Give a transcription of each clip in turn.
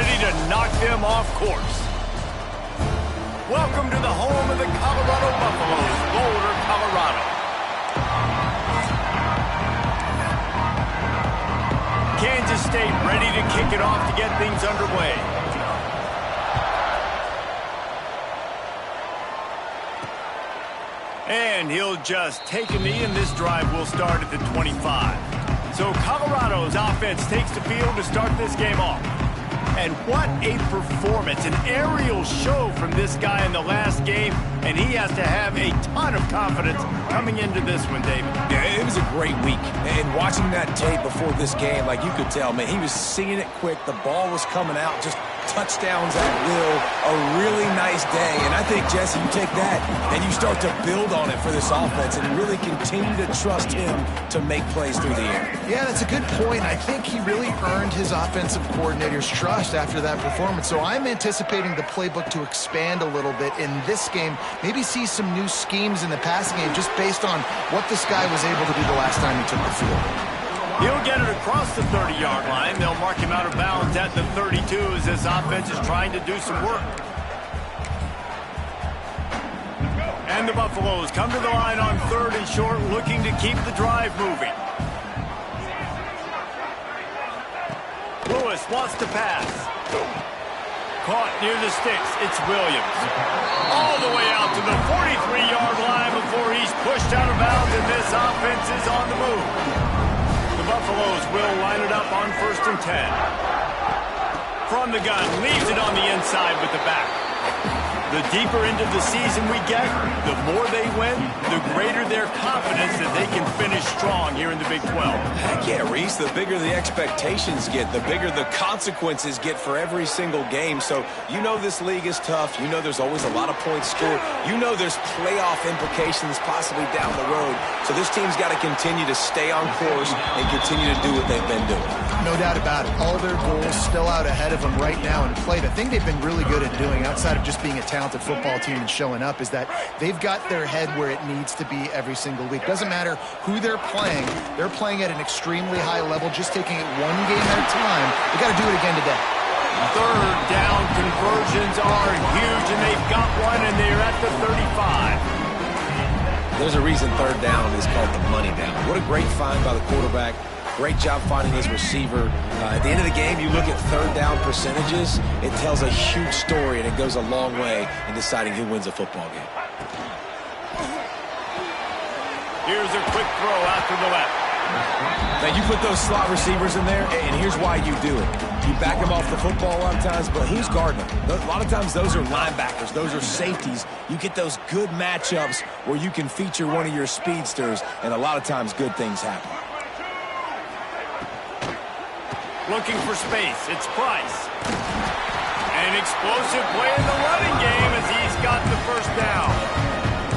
ready to knock them off course. Welcome to the home of the Colorado Buffaloes, Boulder, Colorado. Kansas State ready to kick it off to get things underway. And he'll just take a knee, and this drive will start at the 25. So Colorado's offense takes the field to start this game off. And what a performance, an aerial show from this guy in the last game, and he has to have a ton of confidence coming into this one, David. Yeah, it was a great week. And watching that tape before this game, like you could tell, man, he was seeing it quick. The ball was coming out, just touchdowns at will. A really nice day. And I think, Jesse, you take that and you start to build on it for this offense and really continue to trust him to make plays through the air. Yeah, that's a good point. I think he really earned his offensive coordinator's trust after that performance. So I'm anticipating the playbook to expand a little bit in this game. Maybe see some new schemes in the passing game just based on what this guy was able to do the last time he took the field. He'll get it across the 30-yard line. They'll mark him out of bounds at the 32 as this offense is trying to do some work. And the Buffaloes come to the line on 3rd and short, looking to keep the drive moving. Lewis wants to pass. Caught near the sticks. It's Williams. All the way out to the 43-yard line before he's pushed out of bounds, and this offense is on the move. The Buffaloes will line it up on 1st and 10. From the gun, leaves it on the inside with the back. The deeper into the season we get, the more they win, the greater their confidence that they can finish strong here in the Big 12. Heck yeah, Reese, the bigger the expectations get, the bigger the consequences get for every single game. So you know this league is tough. You know there's always a lot of points scored. You know there's playoff implications possibly down the road. So this team's got to continue to stay on course and continue to do what they've been doing. No doubt about it. All their goals still out ahead of them right now in play. The thing they've been really good at doing, outside of just being a talented football team and showing up, is that they've got their head where it needs to be every single week. Doesn't matter who they're playing at an extremely high level, just taking it one game at a time. They got to do it again today. 3rd down conversions are huge, and they've got one, and they're at the 35. There's a reason 3rd down is called the money down. What a great find by the quarterback. Great job finding his receiver. At the end of the game, you look at 3rd down percentages. It tells a huge story, and it goes a long way in deciding who wins a football game. Here's a quick throw out to the left. Now, you put those slot receivers in there, and here's why you do it. You back them off the football a lot of times, but who's guarding them? A lot of times those are linebackers. Those are safeties. You get those good matchups where you can feature one of your speedsters, and a lot of times good things happen. Looking for space. It's Price. An explosive play in the running game as he's got the 1st down.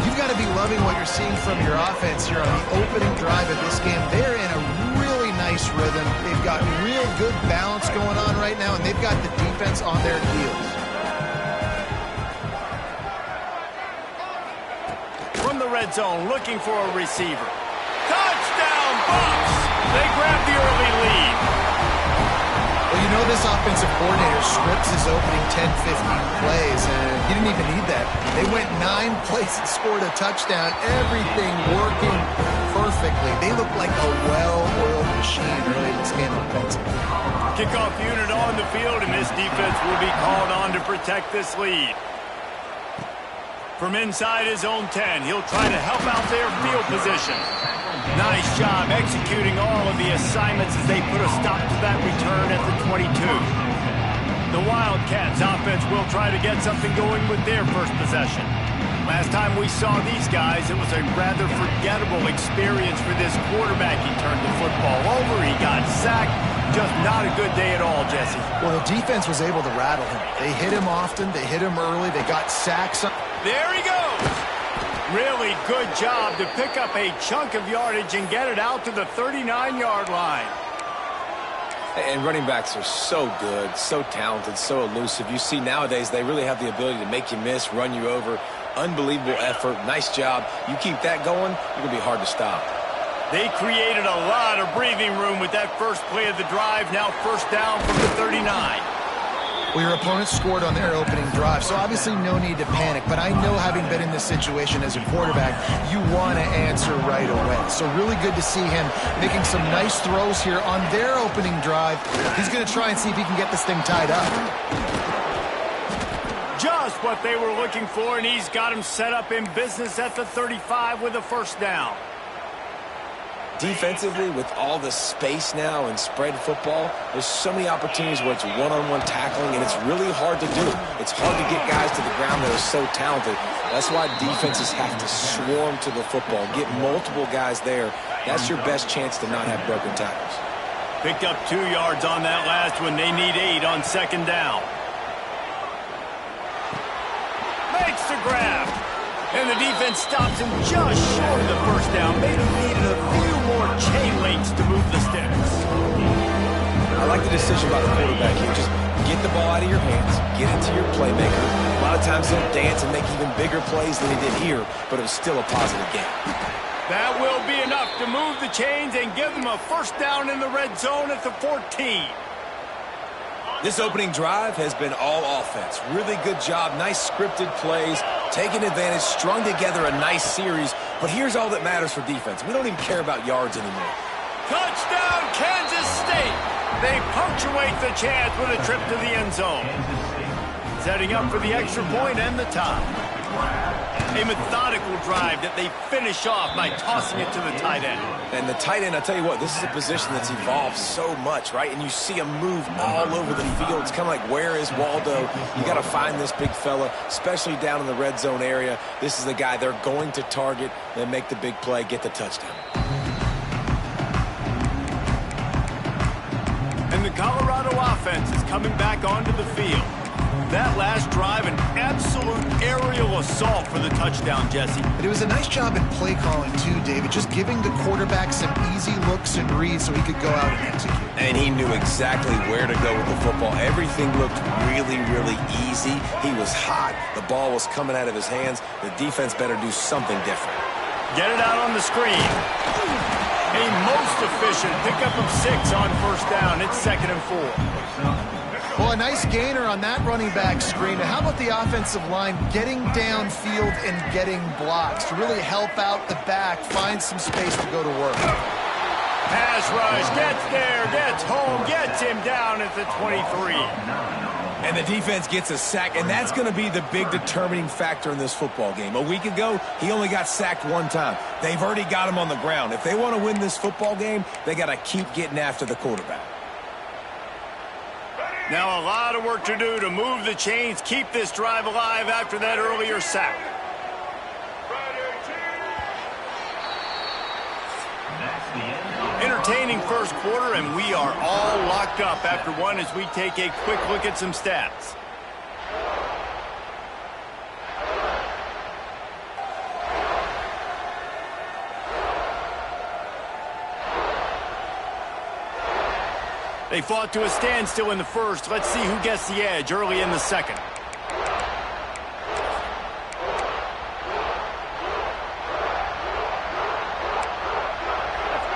You've got to be loving what you're seeing from your offense here on the opening drive of this game. They're in a really nice rhythm. They've got real good balance going on right now, and they've got the defense on their heels. From the red zone, looking for a receiver. Touchdown, Bucs! They grab the early lead. Well, you know this offensive coordinator scripts his opening 10, 15 plays, and he didn't even need that. They went 9 plays and scored a touchdown, everything working perfectly. They look like a well-oiled machine early in this game offensively. Kickoff unit on the field, and this defense will be called on to protect this lead. From inside his own 10, he'll try to help out their field position. Nice job executing all of the assignments as they put a stop to that return at the 22. The Wildcats offense will try to get something going with their first possession. Last time we saw these guys, it was a rather forgettable experience for this quarterback. He turned the football over, he got sacked. Just not a good day at all, Jesse. Well, the defense was able to rattle him. They hit him often, they hit him early, they got sacks. There he goes! Really good job to pick up a chunk of yardage and get it out to the 39-yard line. And running backs are so good, so talented, so elusive. You see nowadays they really have the ability to make you miss, run you over. Unbelievable effort. Nice job. You keep that going, you're going to be hard to stop. They created a lot of breathing room with that first play of the drive. Now 1st down from the 39. Well, your opponent scored on their opening drive, so obviously no need to panic. But I know, having been in this situation as a quarterback, you want to answer right away. So really good to see him making some nice throws here on their opening drive. He's going to try and see if he can get this thing tied up. Just what they were looking for, and he's got him set up in business at the 35 with a first down. Defensively, with all the space now and spread football, there's so many opportunities where it's one-on-one tackling, and it's really hard to do. It's hard to get guys to the ground that are so talented. That's why defenses have to swarm to the football, get multiple guys there. That's your best chance to not have broken tackles. Picked up 2 yards on that last one. They need 8 on second down. Makes the grab. And the defense stops him just short of the first down. Maybe needed a few more chain links to move the sticks. I like the decision by the quarterback here. Just get the ball out of your hands, get it to your playmaker. A lot of times he'll dance and make even bigger plays than he did here, but it was still a positive game. That will be enough to move the chains and give them a first down in the red zone at the 14. This opening drive has been all offense. Really good job, nice scripted plays, taking advantage, strung together a nice series. But here's all that matters for defense. We don't even care about yards anymore. Touchdown, Kansas State! They punctuate the chance with a trip to the end zone. Setting up for the extra point and the tie. A methodical drive that they finish off by tossing it to the tight end. And the tight end, I'll tell you what, this is a position that's evolved so much, right? And you see him move all over the field. It's kind of like, where is Waldo? You got to find this big fella, especially down in the red zone area. This is the guy they're going to target and make the big play, get the touchdown. And the Colorado offense is coming back onto the field. That last drive, an absolute aerial assault for the touchdown, Jesse. But it was a nice job in play calling, too, David. Just giving the quarterback some easy looks and reads so he could go out and execute. And he knew exactly where to go with the football. Everything looked really, really easy. He was hot. The ball was coming out of his hands. The defense better do something different. Get it out on the screen. A most efficient pickup of 6 on first down. It's 2nd and 4. Well, a nice gainer on that running back screen. How about the offensive line getting downfield and getting blocks to really help out the back, find some space to go to work? Pass rush, gets there, gets home, gets him down at the 23. And the defense gets a sack, and that's going to be the big determining factor in this football game. A week ago, he only got sacked 1 time. They've already got him on the ground. If they want to win this football game, they got to keep getting after the quarterback. Now a lot of work to do to move the chains, keep this drive alive after that earlier sack. Entertaining first quarter, and we are all locked up after one as we take a quick look at some stats. They fought to a standstill in the first. Let's see who gets the edge early in the second.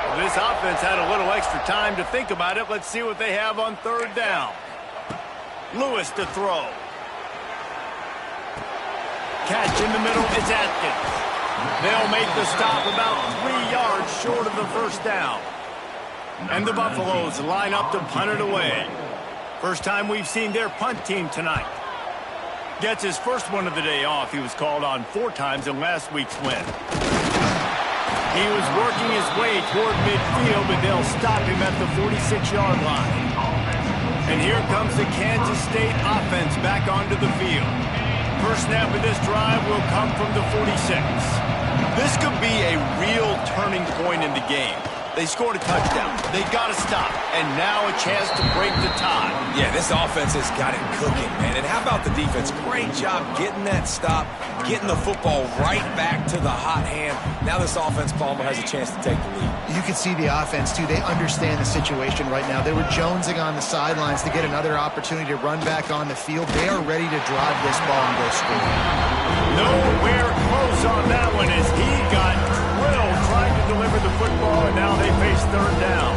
Well, this offense had a little extra time to think about it. Let's see what they have on third down. Lewis to throw. Catch in the middle, it's Atkins. They'll make the stop about 3 yards short of the first down. And the Buffaloes line up to punt it away. First time we've seen their punt team tonight. Gets his first one of the day off. He was called on 4 times in last week's win. He was working his way toward midfield, but they'll stop him at the 46-yard line. And here comes the Kansas State offense back onto the field. First snap of this drive will come from the 46. This could be a real turning point in the game. They scored a touchdown. They got to stop. And now a chance to break the tie. Yeah, this offense has got it cooking, man. And how about the defense? Great job getting that stop, getting the football right back to the hot hand. Now this offense, Palmer, has a chance to take the lead. You can see the offense, too. They understand the situation right now. They were jonesing on the sidelines to get another opportunity to run back on the field. They are ready to drive this ball and go score. Nowhere close on that one as he got drilled trying to deliver the football, and now they face third down.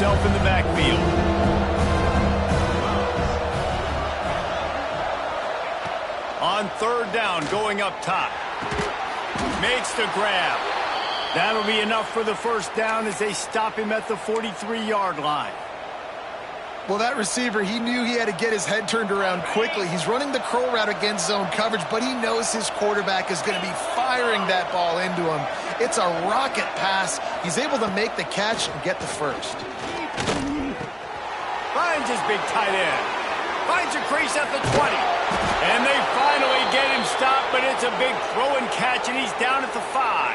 himself in the backfield. On third down, going up top. Makes the grab. That'll be enough for the first down as they stop him at the 43-yard line. Well, that receiver, he knew he had to get his head turned around quickly. He's running the curl route against zone coverage, but he knows his quarterback is going to be firing that ball into him. It's a rocket pass. He's able to make the catch and get the first. Finds his big tight end. Finds a crease at the 20. And they finally get him stopped, but it's a big throw and catch, and he's down at the 5.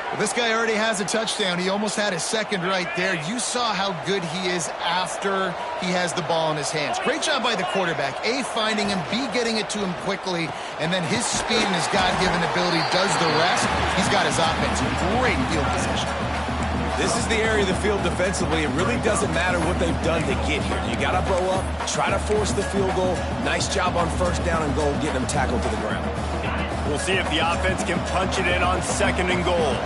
Well, this guy already has a touchdown. He almost had his second right there. You saw how good he is after he has the ball in his hands. Great job by the quarterback. A, finding him, B, getting it to him quickly, and then his speed and his God-given ability does the rest. He's got his offense. Great field position. This is the area of the field defensively. It really doesn't matter what they've done to get here. You got to blow up, try to force the field goal. Nice job on first down and goal, getting them tackled to the ground. We'll see if the offense can punch it in on second and goal.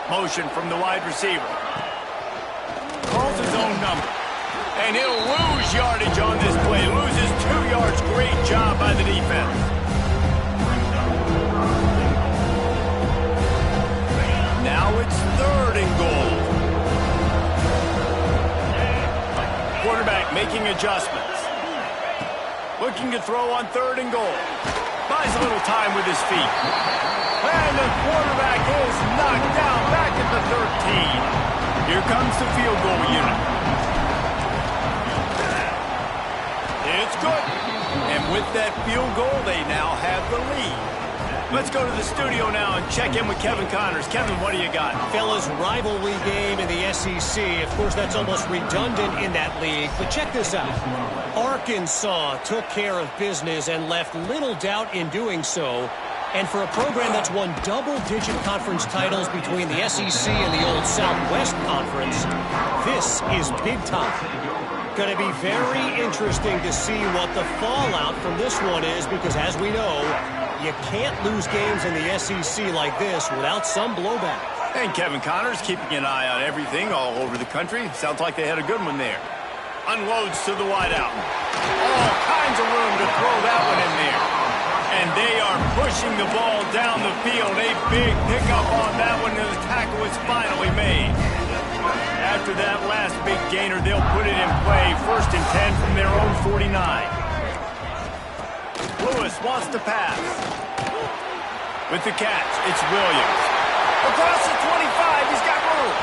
Motion from the wide receiver. Calls his own number. And he'll lose yardage on this play. Loses 2 yards. Great job by the defense. Now it's third and goal. Quarterback making adjustments. Looking to throw on third and goal. Buys a little time with his feet. And the quarterback is knocked down back at the 13. Here comes the field goal unit. It's good. And with that field goal, they now have the lead. Let's go to the studio now and check in with Kevin Connors. Kevin, what do you got? Fellas, rivalry game in the SEC. Of course, that's almost redundant in that league. But check this out. Arkansas took care of business and left little doubt in doing so. And for a program that's won double-digit conference titles between the SEC and the old Southwest Conference, this is big time. Going to be very interesting to see what the fallout from this one is, because as we know, you can't lose games in the SEC like this without some blowback. And Kevin Connors keeping an eye on everything all over the country. Sounds like they had a good one there. Unloads to the wideout. All kinds of room to throw that one in there. And they are pushing the ball down the field. A big pickup on that one, and the tackle is finally made. After that last big gainer, they'll put it in play. 1st and 10 from their own 49. Lewis wants to pass. With the catch, it's Williams. Across the 25, he's got room.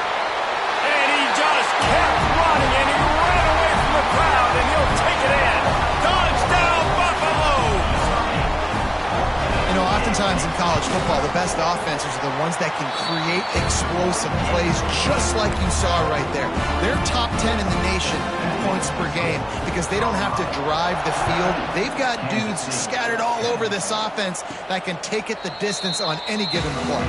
And he just kept running, and he ran away from the crowd, and he'll take it in. Touchdown, Buffaloes! You know, oftentimes in college football, the best offenses are the ones that can create explosive plays, just like you saw right there. They're top 10 in the nation in points per game because they don't have to drive the field. They've got dudes scattered all over this offense that can take it the distance on any given play.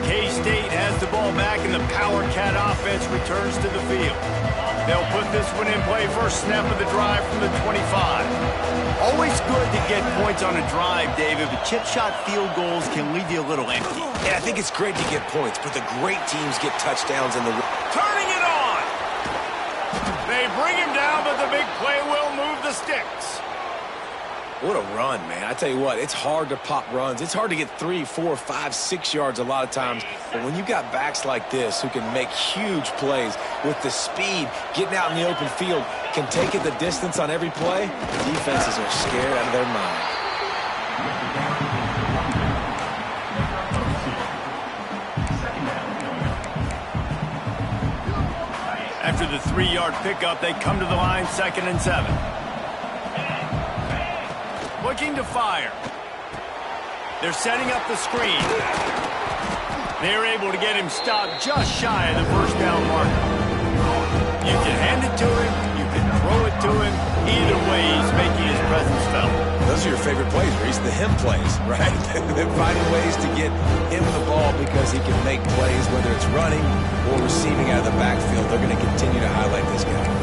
K-State has the ball back, and the Power Cat offense returns to the field. They'll put this one in play. First snap of the drive from the 25. Always good to get points on a drive, David, but chip shot field goals can leave you a little empty. Yeah, I think it's great to get points, but the great teams get touchdowns in the... Turning it on! They bring him down, but the big play will move the sticks. What a run, man. I tell you what, it's hard to pop runs. It's hard to get 3, 4, 5, 6 yards a lot of times. But when you've got backs like this who can make huge plays with the speed, getting out in the open field, can take it the distance on every play, defenses are scared out of their mind. After the 3-yard pickup, they come to the line, 2nd and 7. Looking to fire. They're setting up the screen. They're able to get him stopped just shy of the first down marker. You can hand it to him. You can throw it to him. Either way, he's making his presence felt. Those are your favorite plays, Reese, the him plays, right? They're finding ways to get him the ball because he can make plays, whether it's running or receiving out of the backfield. They're going to continue to highlight this guy.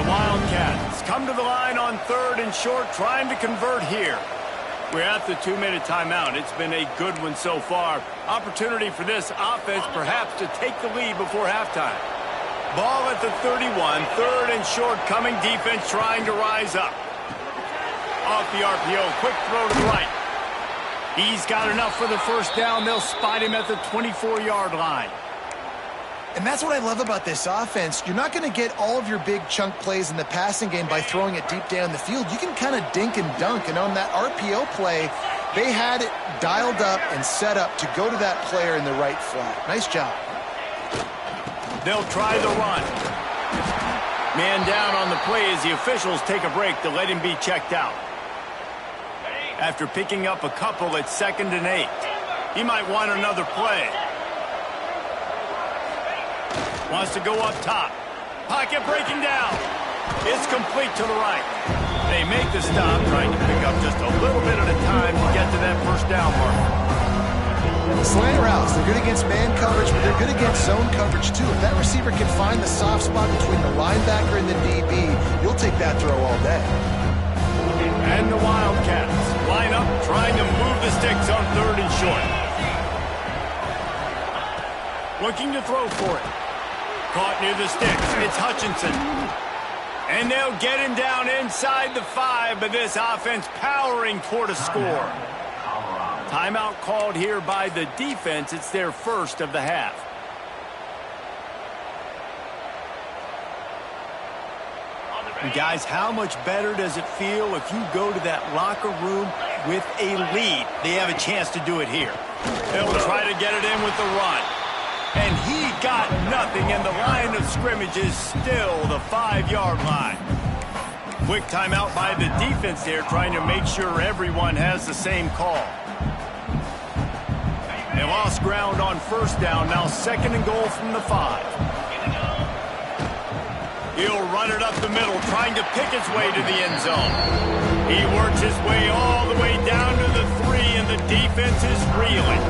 The Wildcats come to the line on 3rd and short, trying to convert here. We're at the 2-minute timeout. It's been a good one so far. Opportunity for this offense perhaps to take the lead before halftime. Ball at the 31, third and short, coming defense trying to rise up. Off the RPO, quick throw to the right. He's got enough for the first down. They'll spot him at the 24-yard line. And that's what I love about this offense. You're not going to get all of your big chunk plays in the passing game by throwing it deep down the field. You can kind of dink and dunk. And on that RPO play, they had it dialed up and set up to go to that player in the right flat. Nice job. They'll try the run. Man down on the play as the officials take a break to let him be checked out. After picking up a couple at 2nd and 8. He might want another play. Wants to go up top. Pocket breaking down. It's complete to the right. They make the stop, trying to pick up just a little bit at a time to get to that first down mark. Slant routes, they're good against man coverage, but they're good against zone coverage too. If that receiver can find the soft spot between the linebacker and the DB, you'll take that throw all day. And the Wildcats line up, trying to move the sticks on 3rd and short. Looking to throw for it. Caught near the sticks. It's Hutchinson. And they'll get him down inside the 5, but this offense powering toward a score. Timeout called here by the defense. It's their first of the half. And guys, how much better does it feel if you go to that locker room with a lead? They have a chance to do it here. They'll try to get it in with the run. And he got nothing, and the line of scrimmage is still the 5-yard line. Quick timeout by the defense there, trying to make sure everyone has the same call. They lost ground on first down, now 2nd and goal from the 5. He'll run it up the middle, trying to pick his way to the end zone. He works his way all the way down to the 3, and the defense is reeling.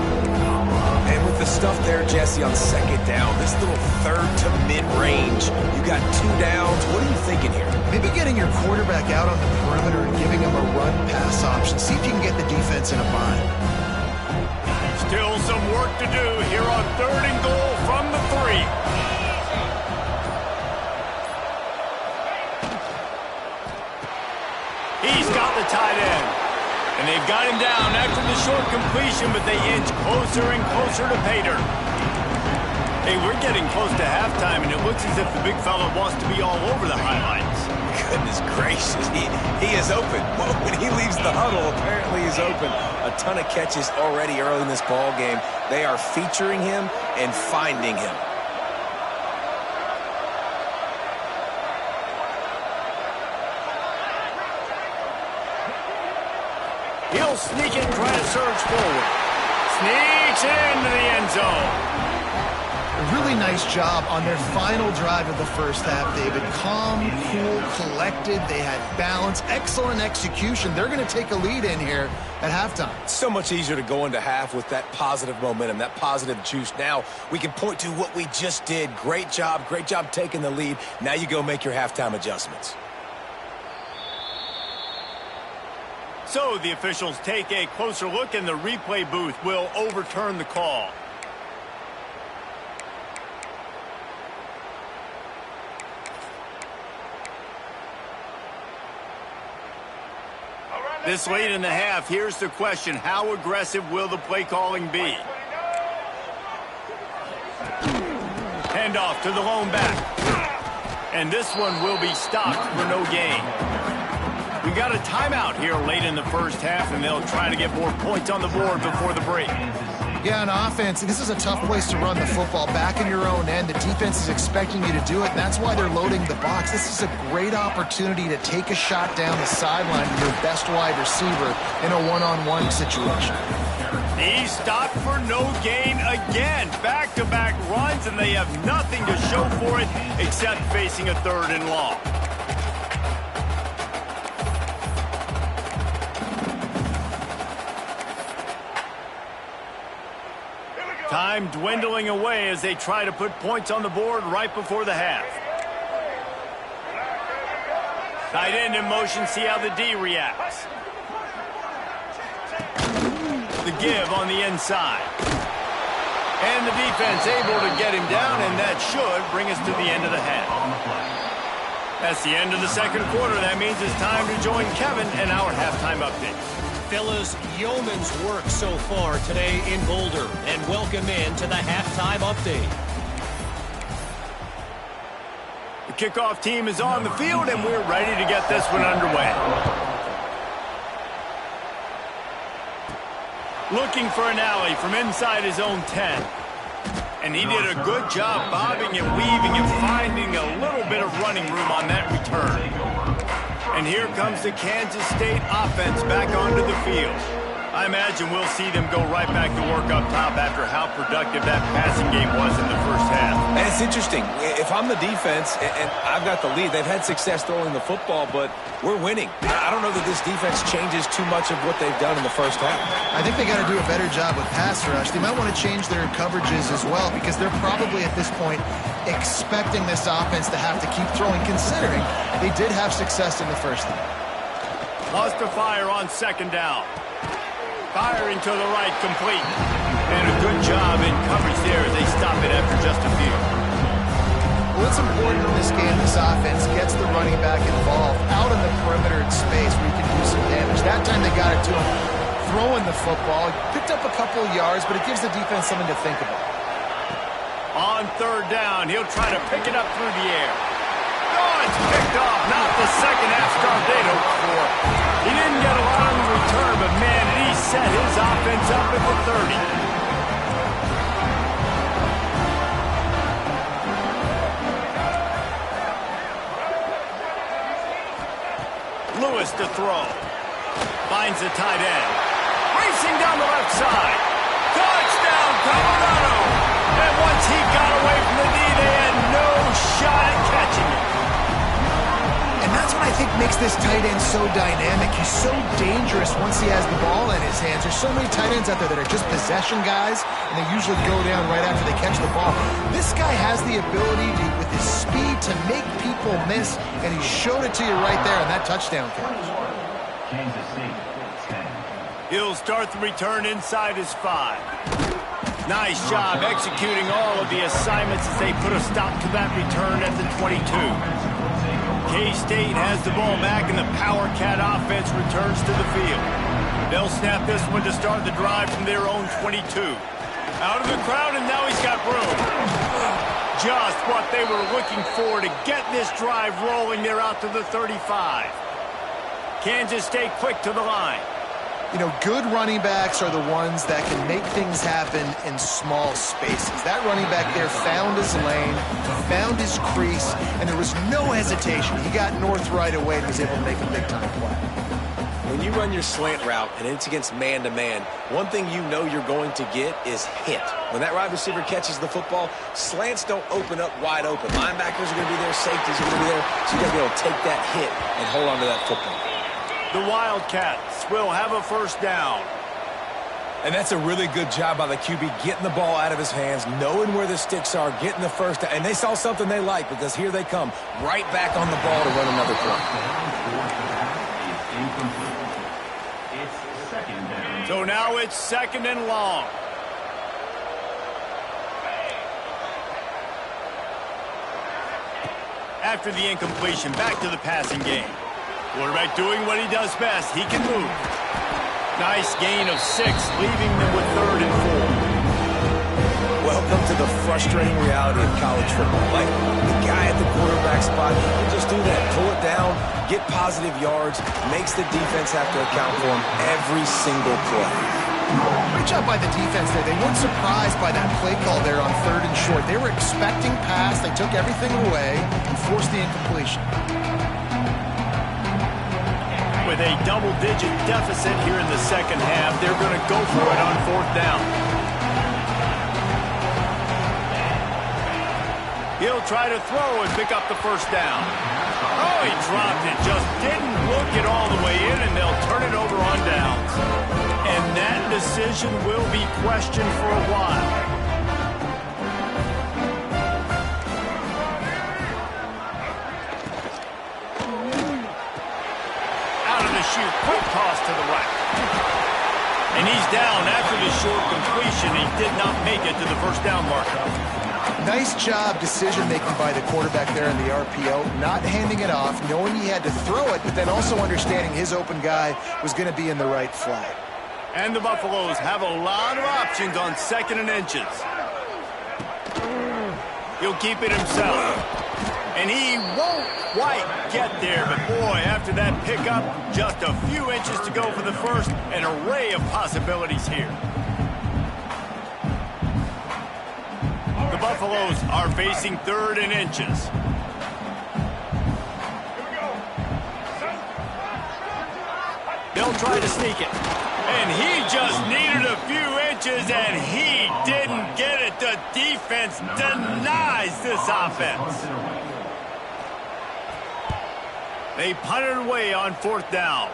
And with the stuff there, Jesse, on 2nd down, this little 3rd to mid-range, you got 2 downs. What are you thinking here? Maybe getting your quarterback out on the perimeter and giving him a run-pass option. See if you can get the defense in a bind. Still some work to do here on 3rd and goal from the 3. He's got the tight end. And they've got him down after the short completion, but they inch closer and closer to pay dirt. Hey, we're getting close to halftime, and it looks as if the big fella wants to be all over the highlights. Goodness gracious, he is open. Well, when he leaves the huddle, apparently he's open. A ton of catches already early in this ball game. They are featuring him and finding him. He'll sneak it and try to surge forward. Sneaks into the end zone. A really nice job on their final drive of the first half, David. Calm, cool, collected. They had balance, excellent execution. They're going to take a lead in here at halftime. It's so much easier to go into half with that positive momentum, that positive juice. Now we can point to what we just did. Great job taking the lead. Now you go make your halftime adjustments. So the officials take a closer look, and the replay booth will overturn the call. This late in the half, here's the question: how aggressive will the play calling be? Handoff to the lone back. And this one will be stopped for no gain. We got a timeout here late in the first half, and they'll try to get more points on the board before the break. Yeah, on offense, this is a tough place to run the football. Back in your own end, the defense is expecting you to do it, and that's why they're loading the box. This is a great opportunity to take a shot down the sideline to your best wide receiver in a one-on-one situation. He stopped for no gain again. Back-to-back runs, and they have nothing to show for it except facing a 3rd and long. Time dwindling away as they try to put points on the board right before the half. Tight end in motion, see how the D reacts. The give on the inside. And the defense able to get him down, and that should bring us to the end of the half. That's the end of the second quarter. That means it's time to join Kevin and our halftime update. Fellas, yeoman's work so far today in Boulder, and welcome in to the halftime update. The kickoff team is on the field, and we're ready to get this one underway. Looking for an alley from inside his own 10. And he did a good job bobbing and weaving and finding a little bit of running room on that return. And here comes the Kansas State offense back onto the field. I imagine we'll see them go right back to work up top after how productive that passing game was in the first half. And it's interesting. If I'm the defense and I've got the lead, they've had success throwing the football, but we're winning. I don't know that this defense changes too much of what they've done in the first half. I think they got to do a better job with pass rush. They might want to change their coverages as well, because they're probably at this point expecting this offense to have to keep throwing, considering they did have success in the first half. Lost to fire on second down. Firing to the right, complete. And a good job in coverage there as they stop it after just a few. What's important in this game, this offense gets the running back involved out in the perimeter in space where you can do some damage. That time they got it to him throwing the football. Picked up a couple of yards, but it gives the defense something to think about. On third down, he'll try to pick it up through the air. Oh, it's picked off. Not the second half start they'd hoped for. He didn't get a lot on the return, but man, did he set his offense up at the 30. Lewis to throw. Finds the tight end. Racing down the left side. Touchdown, Colorado! And once he got away from the knee, they had no shot at catching it. And that's what I think makes this tight end so dynamic. He's so dangerous once he has the ball in his hands. There's so many tight ends out there that are just possession guys, and they usually go down right after they catch the ball. This guy has the ability to, with his speed, to make people miss, and he showed it to you right there on that touchdown catch. He'll start the return inside his 5. Nice job executing all of the assignments as they put a stop to that return at the 22. K-State has the ball back, and the Power Cat offense returns to the field. They'll snap this one to start the drive from their own 22. Out of the crowd, and now he's got room. Just what they were looking for to get this drive rolling. They're out to the 35. Kansas State quick to the line. You know, good running backs are the ones that can make things happen in small spaces. That running back there found his lane, found his crease, and there was no hesitation. He got north right away and was able to make a big-time play. When you run your slant route and it's against man-to-man, one thing you know you're going to get is hit. When that wide receiver catches the football, slants don't open up wide open. Linebackers are going to be there, safeties are going to be there, so you got to be able to take that hit and hold on to that football. The Wildcats will have a first down. And that's a really good job by the QB, getting the ball out of his hands, knowing where the sticks are, getting the first down. And they saw something they like, because here they come, right back on the ball to run another play. So now it's second and long. After the incompletion, back to the passing game. Quarterback doing what he does best. He can move. Nice gain of 6, leaving them with third and 4. Welcome to the frustrating reality of college football. Like, the guy at the quarterback spot, he'll just do that. Pull it down, get positive yards, makes the defense have to account for him every single play. Great job by the defense there. They weren't surprised by that play call there on third and short. They were expecting pass. They took everything away and forced the incompletion. With a double-digit deficit here in the second half, they're going to go for it on fourth down. He'll try to throw and pick up the first down. Oh, he dropped it. Just didn't look it all the way in, and they'll turn it over on downs. And that decision will be questioned for a while. Shoot, quick toss to the right. And he's down after the short completion. He did not make it to the first down marker. Nice job decision-making by the quarterback there in the RPO, not handing it off, knowing he had to throw it, but then also understanding his open guy was going to be in the right flat. And the Buffaloes have a lot of options on 2nd and inches. He'll keep it himself. And he won't quite get there, but boy, after that pickup, just a few inches to go for the first, an array of possibilities here. The Buffaloes are facing 3rd and inches. They'll try to sneak it. And he just needed a few inches, and he didn't get it. The defense denies this offense. They punted away on 4th down.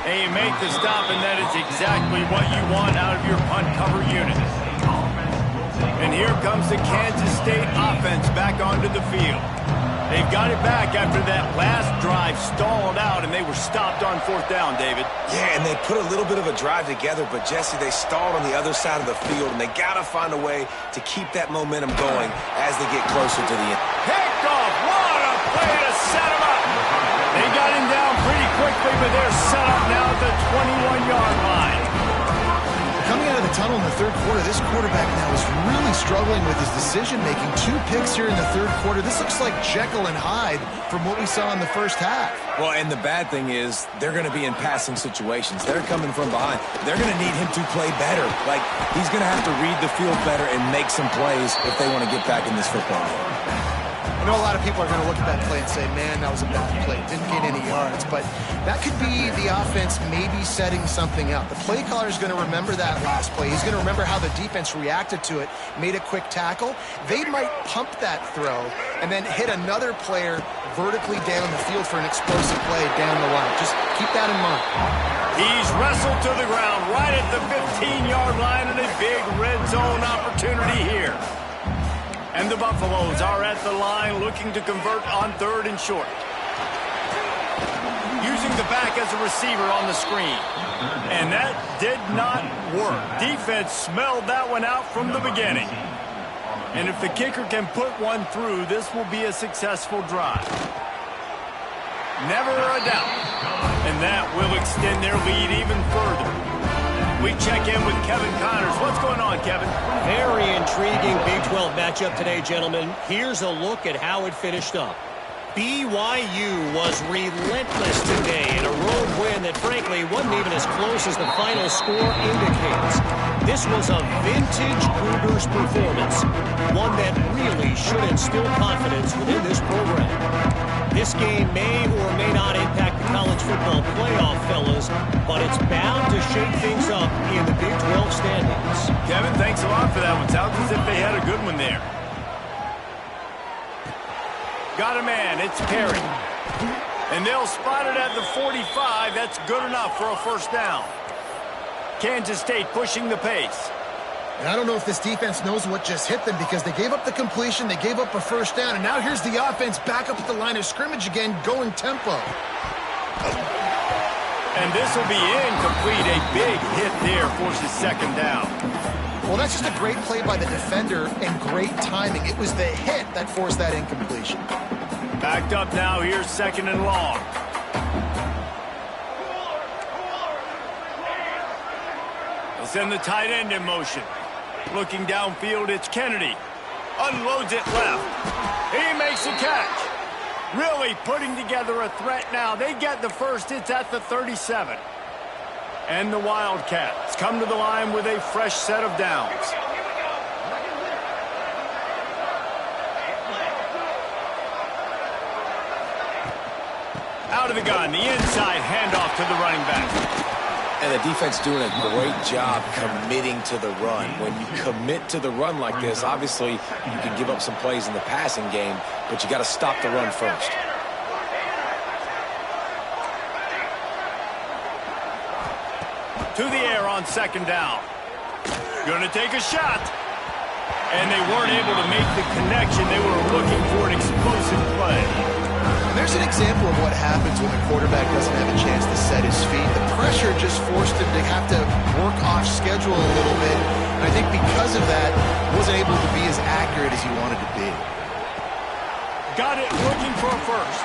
And you make the stop, and that is exactly what you want out of your punt cover unit. And here comes the Kansas State offense back onto the field. They've got it back after that last drive stalled out, and they were stopped on 4th down, David. Yeah, and they put a little bit of a drive together, but, Jesse, they stalled on the other side of the field, and they got to find a way to keep that momentum going as they get closer to the end. Picked off! What a play to set him up! They got him down pretty quickly, but they're set up now at the 21-yard line. Coming out of the tunnel in the 3rd quarter, this quarterback now is really struggling with his decision-making. 2 picks here in the 3rd quarter. This looks like Jekyll and Hyde from what we saw in the first half. Well, and the bad thing is they're going to be in passing situations. They're coming from behind. They're going to need him to play better. Like, he's going to have to read the field better and make some plays if they want to get back in this football game. I know a lot of people are going to look at that play and say, man, that was a bad play. Didn't get any yards. But that could be the offense maybe setting something up. The play caller is going to remember that last play. He's going to remember how the defense reacted to it, made a quick tackle. They might pump that throw and then hit another player vertically down the field for an explosive play down the line. Just keep that in mind. He's wrestled to the ground right at the 15-yard line, and a big red zone opportunity here. And the Buffaloes are at the line looking to convert on 3rd and short. Using the back as a receiver on the screen. And that did not work. Defense smelled that one out from the beginning. And if the kicker can put one through, this will be a successful drive. Never a doubt. And that will extend their lead even further. We check in with Kevin Connors. What's going on, Kevin? Very intriguing Big 12 matchup today, gentlemen. Here's a look at how it finished up. BYU was relentless today in a road win that, frankly, wasn't even as close as the final score indicates. This was a vintage Cougars performance, one that really should instill confidence within this program. This game may or may not impact the college football playoff, fellas, but it's bound to shake things up in the Big 12 standings. Kevin, thanks a lot for that one. Sounds as if they had a good one there. Got a man. It's Perry. And they'll spot it at the 45. That's good enough for a first down. Kansas State pushing the pace. And I don't know if this defense knows what just hit them because they gave up the completion, they gave up a first down, and now here's the offense back up at the line of scrimmage again, going tempo. And this will be incomplete. A big hit there forces 2nd down. Well, that's just a great play by the defender and great timing. It was the hit that forced that incompletion. Backed up now. Here's 2nd and long. They'll send the tight end in motion. Looking downfield, it's Kennedy. Unloads it left. He makes a catch. Really putting together a threat now. They get the first. It's at the 37. And the Wildcats come to the line with a fresh set of downs. Out of the gun, the inside handoff to the running back. And the defense doing a great job committing to the run. When you commit to the run like this, obviously you can give up some plays in the passing game, but you got to stop the run first. To the air on 2nd down. Going to take a shot. And they weren't able to make the connection. They were looking for an explosive play. There's Here's an example of what happens when the quarterback doesn't have a chance to set his feet. The pressure just forced him to have to work off schedule a little bit. And I think because of that, wasn't able to be as accurate as he wanted to be. Got it looking for a first.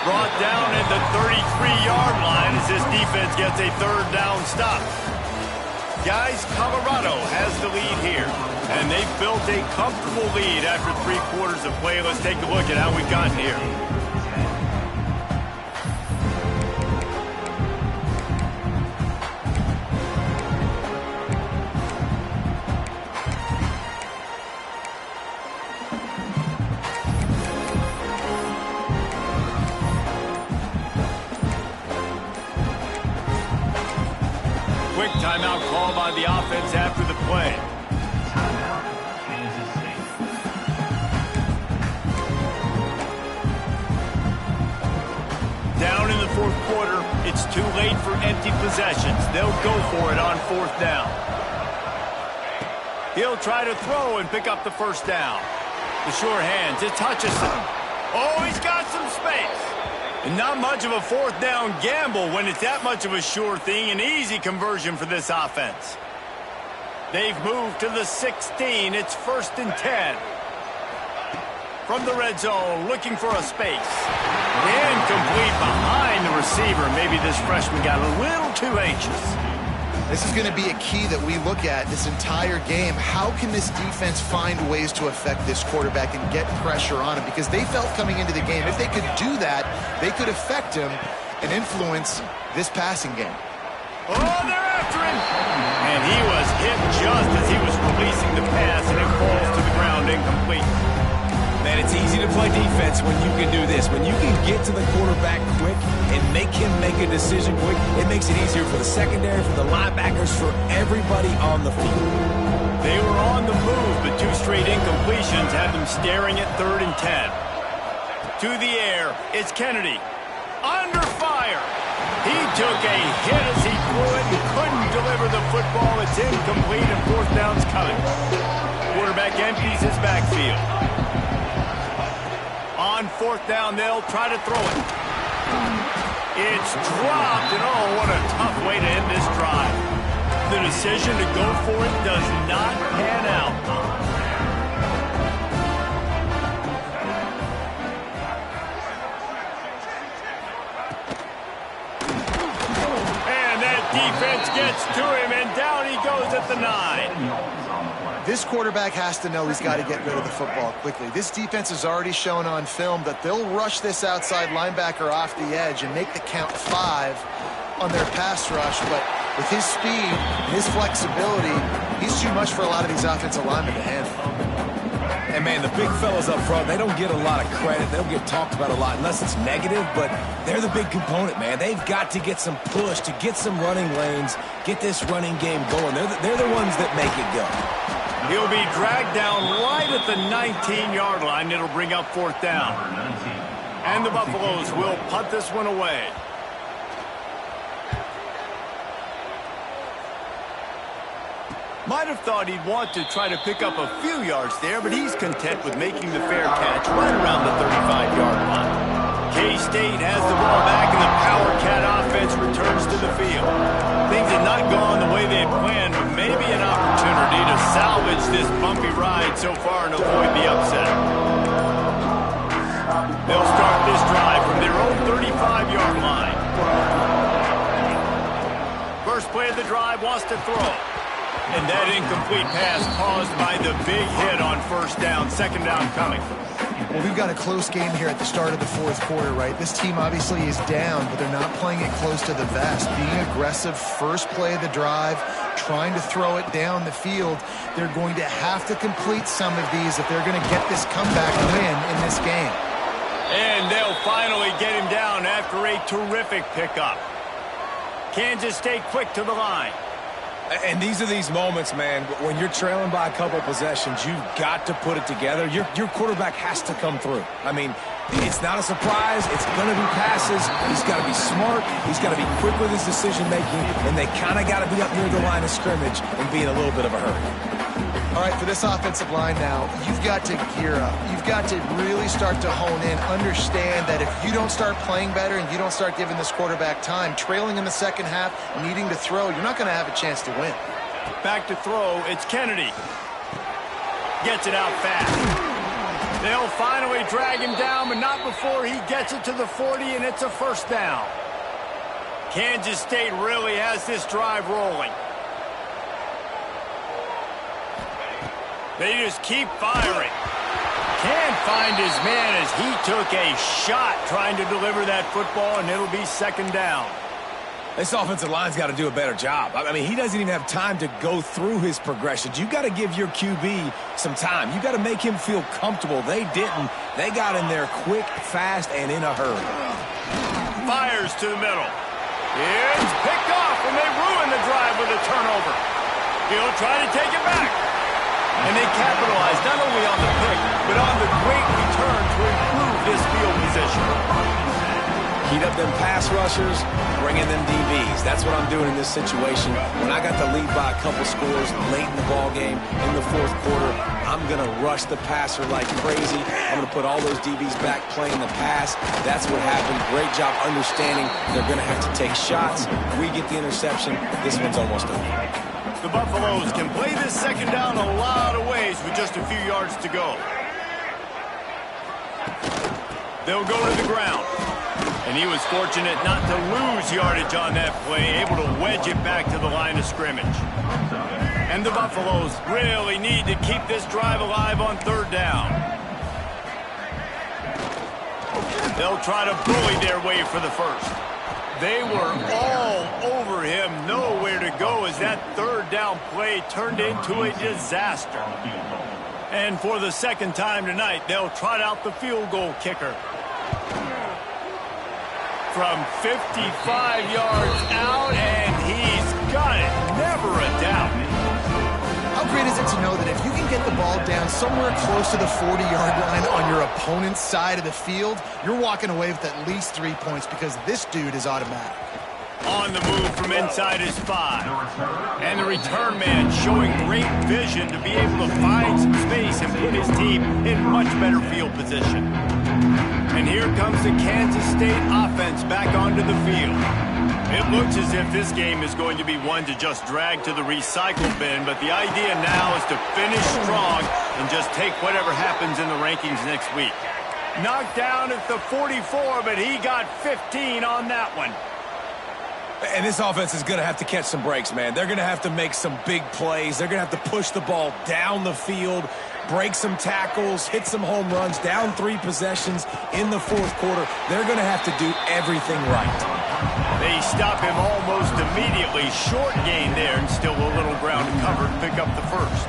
Brought down at the 33-yard line as this defense gets a third down stop. Guys, Colorado has the lead here. And they've built a comfortable lead after 3 quarters of play. Let's take a look at how we've gotten here. Quick timeout call by the offense after the play. Down in the fourth quarter, it's too late for empty possessions. They'll go for it on 4th down. He'll try to throw and pick up the first down. The sure hands, it touches him. Oh, he's got some space. And not much of a 4th down gamble when it's that much of a sure thing. An easy conversion for this offense. They've moved to the 16. It's 1st and 10. From the red zone, looking for a space. Incomplete behind the receiver. Maybe this freshman got a little too anxious. This is going to be a key that we look at this entire game. How can this defense find ways to affect this quarterback and get pressure on him? Because they felt coming into the game, if they could do that, they could affect him and influence this passing game. Oh, they're after him! And he was hit just as he was releasing the pass, and it falls to the ground incomplete. Man, it's easy to play defense when you can do this. When you can get to the quarterback quick and make him make a decision quick, it makes it easier for the secondary, for the linebackers, for everybody on the field. They were on the move, but 2 straight incompletions had them staring at 3rd and 10. To the air, it's Kennedy. Under fire. He took a hit as he threw it and couldn't deliver the football. It's incomplete and 4th down's coming. Quarterback empties his backfield. On 4th down, they'll try to throw it. It's dropped, and oh, what a tough way to end this drive. The decision to go for it does not pan out. And that defense gets to him, and down he goes at the 9. This quarterback has to know he's got to get rid of the football quickly. This defense has already shown on film that they'll rush this outside linebacker off the edge and make the count 5 on their pass rush. But with his speed and his flexibility, he's too much for a lot of these offensive linemen to handle. And, man, the big fellas up front, they don't get a lot of credit. They don't get talked about a lot unless it's negative, but they're the big component, man. They've got to get some push, to get some running lanes, get this running game going. They're the ones that make it go. He'll be dragged down right at the 19-yard line. It'll bring up 4th down. And the Buffaloes will punt this one away. Might have thought he'd want to try to pick up a few yards there, but he's content with making the fair catch right around the 35-yard line. K-State has the ball back, and the Power Cat offense returns to the field. Things have not gone the way they had planned, but maybe an opportunity to salvage this bumpy ride so far and avoid the upset. They'll start this drive from their own 35-yard line. First play of the drive, wants to throw. And that incomplete pass caused by the big hit on 1st down. 2nd down coming. Well, we've got a close game here at the start of the 4th quarter, right? This team obviously is down, but they're not playing it close to the vest. Being aggressive, first play of the drive, trying to throw it down the field. They're going to have to complete some of these if they're going to get this comeback win in this game. And they'll finally get him down after a terrific pickup. Kansas State quick to the line. And these are these moments, man, when you're trailing by a couple possessions, you've got to put it together. Your quarterback has to come through. I mean, it's not a surprise. It's going to be passes. He's got to be smart. He's got to be quick with his decision-making, and they kind of got to be up near the line of scrimmage and be in a little bit of a hurry. All right, for this offensive line now, you've got to gear up. You've got to really start to hone in, understand that if you don't start playing better and you don't start giving this quarterback time, trailing in the second half, needing to throw, you're not going to have a chance to win. Back to throw, it's Kennedy. Gets it out fast. They'll finally drag him down, but not before he gets it to the 40, and it's a first down. Kansas State really has this drive rolling. They just keep firing. Can't find his man as he took a shot trying to deliver that football, and it'll be second down. This offensive line's got to do a better job. I mean, he doesn't even have time to go through his progressions. You got to give your QB some time. You got to make him feel comfortable. They didn't. They got in there quick, fast, and in a hurry. Fires to the middle. It's picked off, and they ruin the drive with a turnover. He'll try to take it back. And they capitalize not only on the pick, but on the great return to improve this field position. Heat up them pass rushers, bring in them DBs. That's what I'm doing in this situation. When I got the lead by a couple scores late in the ball game, in the fourth quarter, I'm going to rush the passer like crazy. I'm going to put all those DBs back playing the pass. That's what happened. Great job understanding they're going to have to take shots. We get the interception. This one's almost over. The Buffaloes can play this second down a lot of ways with just a few yards to go. They'll go to the ground. And he was fortunate not to lose yardage on that play, able to wedge it back to the line of scrimmage. And the Buffaloes really need to keep this drive alive on third down. They'll try to bully their way for the first. They were all over him, nowhere to go as that third down play turned into a disaster. And for the second time tonight, they'll trot out the field goal kicker. From 55 yards out, and he's got it. Never a doubt. How great is it to know that if you can get the ball down somewhere close to the 40-yard line on your opponent's side of the field, you're walking away with at least 3 points because this dude is automatic. On the move from inside his 5. And the return man showing great vision to be able to find some space and put his team in much better field position. And here comes the Kansas State offense back onto the field. It looks as if this game is going to be one to just drag to the recycle bin, but the idea now is to finish strong and just take whatever happens in the rankings next week. Knocked down at the 44, but he got 15 on that one. And this offense is going to have to catch some breaks, man. They're going to have to make some big plays. They're going to have to push the ball down the field, break some tackles, hit some home runs, down 3 possessions in the fourth quarter. They're going to have to do everything right. They stop him almost immediately. Short gain there and still a little ground to cover to pick up the first.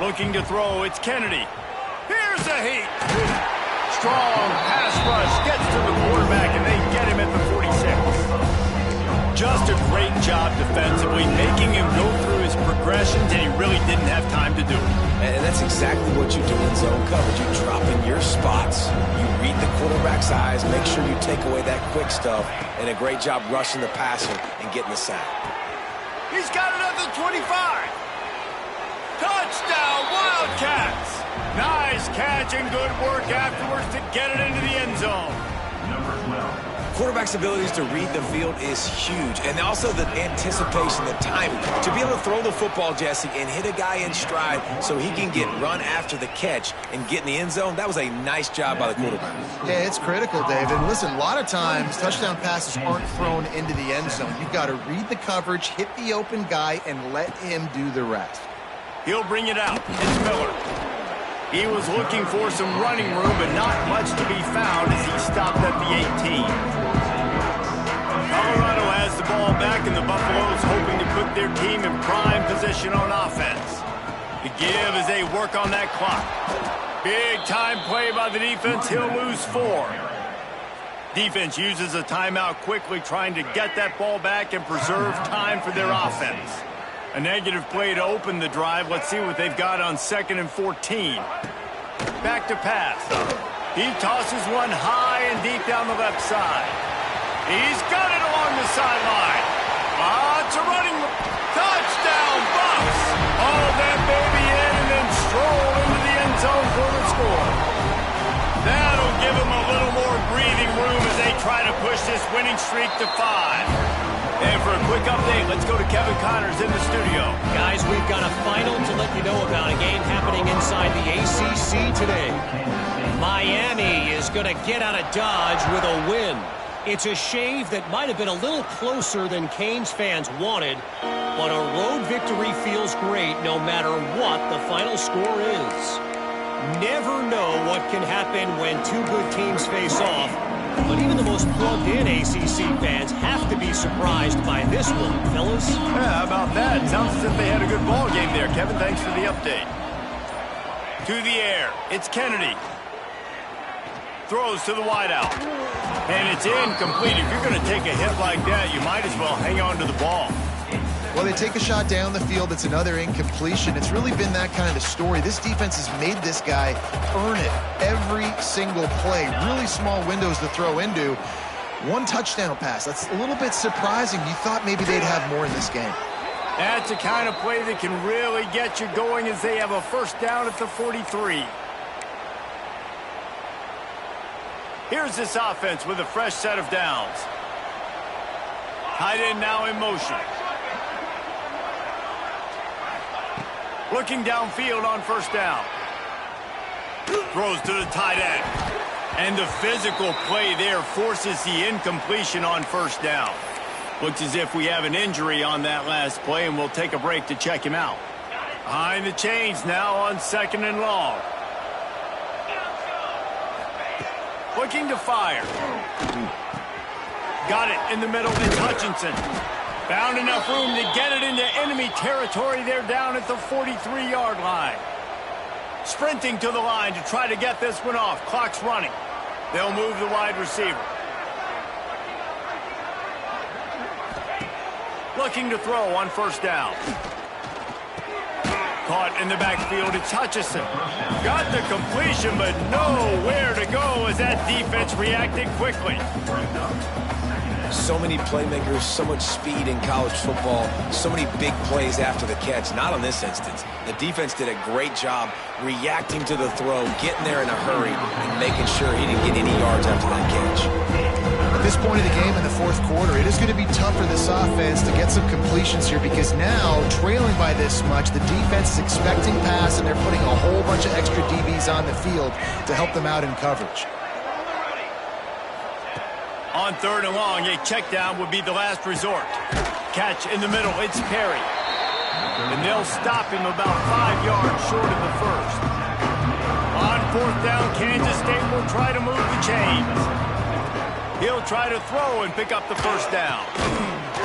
Looking to throw, it's Kennedy. Here's a heat. Strong pass rush gets to the quarterback, and they get him at the 46. Just a great job defensively, making him go through his progressions, and he really didn't have time to do it. And that's exactly what you do in zone coverage. You drop in your spots, you read the quarterback's eyes, make sure you take away that quick stuff, and a great job rushing the passer and getting the sack. He's got it at the 25. Touchdown, Wildcats! Nice catch and good work afterwards to get it into the end zone. Number 12. Quarterback's abilities to read the field is huge, and also the anticipation, the timing. To be able to throw the football, Jesse, and hit a guy in stride so he can get run after the catch and get in the end zone, that was a nice job by the quarterback. Yeah, it's critical, David. Listen, a lot of times touchdown passes aren't thrown into the end zone. You've got to read the coverage, hit the open guy, and let him do the rest. He'll bring it out. It's Miller. He was looking for some running room, but not much to be found as he stopped at the 18. Colorado has the ball back, and the Buffaloes hoping to put their team in prime position on offense. The give as they work on that clock. Big time play by the defense. He'll lose 4. Defense uses a timeout quickly, trying to get that ball back and preserve time for their offense. A negative play to open the drive. Let's see what they've got on 2nd and 14. Back to pass. He tosses one high and deep down the left side. He's got it along the sideline. It's a running touchdown. Hauled that baby in and then strolled into the end zone for the score. That'll give them a little more breathing room as they try to push this winning streak to 5. And for a quick update, let's go to Kevin Connors in the studio. Guys, we've got a final to let you know about, a game happening inside the ACC today. Miami is going to get out of Dodge with a win. It's a shave that might have been a little closer than Canes fans wanted, but a road victory feels great no matter what the final score is. Never know what can happen when two good teams face off, but even the most plugged-in ACC fans have to be surprised by this one, fellas. Yeah, how about that? Sounds as if they had a good ball game there. Kevin, thanks for the update. To the air, it's Kennedy. Throws to the wideout. And it's incomplete. If you're going to take a hit like that, you might as well hang on to the ball. Well, they take a shot down the field. It's another incompletion. It's really been that kind of story. This defense has made this guy earn it every single play. Really small windows to throw into. One touchdown pass. That's a little bit surprising. You thought maybe they'd have more in this game. That's the kind of play that can really get you going as they have a first down at the 43. Here's this offense with a fresh set of downs. Tight end now in motion. Looking downfield on first down. Throws to the tight end. And the physical play there forces the incompletion on first down. Looks as if we have an injury on that last play, and we'll take a break to check him out. Behind the chains now on 2nd and long. Looking to fire. Got it in the middle to Hutchinson. Found enough room to get it into enemy territory. They're down at the 43-yard line. Sprinting to the line to try to get this one off. Clock's running. They'll move the wide receiver. Looking to throw on first down. Caught in the backfield, it's Hutchinson. Got the completion, but nowhere to go as that defense reacted quickly. So many playmakers, so much speed in college football, so many big plays after the catch. Not on this instance. The defense did a great job reacting to the throw, getting there in a hurry, and making sure he didn't get any yards after that catch. At this point of the game in the fourth quarter, it is going to be tough for this offense to get some completions here because now, trailing by this much, the defense is expecting pass, and they're putting a whole bunch of extra DBs on the field to help them out in coverage. On 3rd and long, a check down would be the last resort. Catch in the middle, it's Perry. And they'll stop him about 5 yards short of the first. On 4th down, Kansas State will try to move the chains. He'll try to throw and pick up the first down.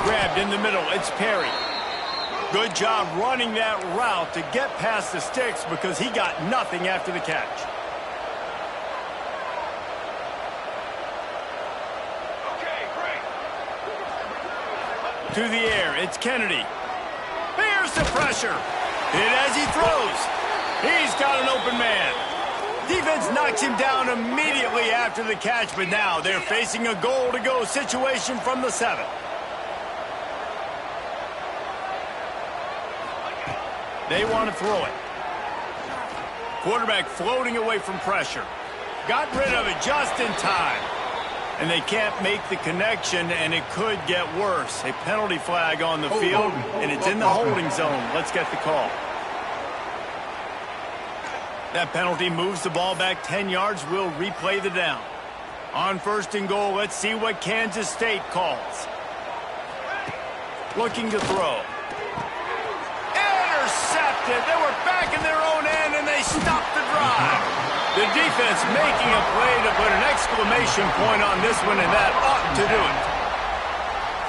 Grabbed in the middle, it's Perry. Good job running that route to get past the sticks because he got nothing after the catch. To the air, it's Kennedy. Here's the pressure. Hit as he throws. He's got an open man. Defense knocks him down immediately after the catch, but now they're facing a goal-to-go situation from the 7. They want to throw it. Quarterback floating away from pressure. Got rid of it just in time. And they can't make the connection, and it could get worse. A penalty flag on the field, and it's in the holding zone. Let's get the call. That penalty moves the ball back 10 yards. We'll replay the down. On 1st and goal, let's see what Kansas State calls. Looking to throw. Intercepted. They were back in their own end, and they stopped the drive. The defense making a play to put an exclamation point on this one, and that ought to do it.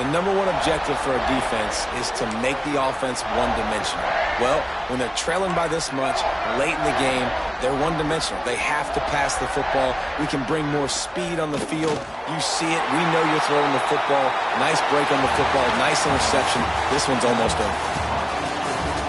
The number one objective for a defense is to make the offense one-dimensional. Well, when they're trailing by this much late in the game, they're one-dimensional. They have to pass the football. We can bring more speed on the field. You see it. We know you're throwing the football. Nice break on the football. Nice interception. This one's almost over.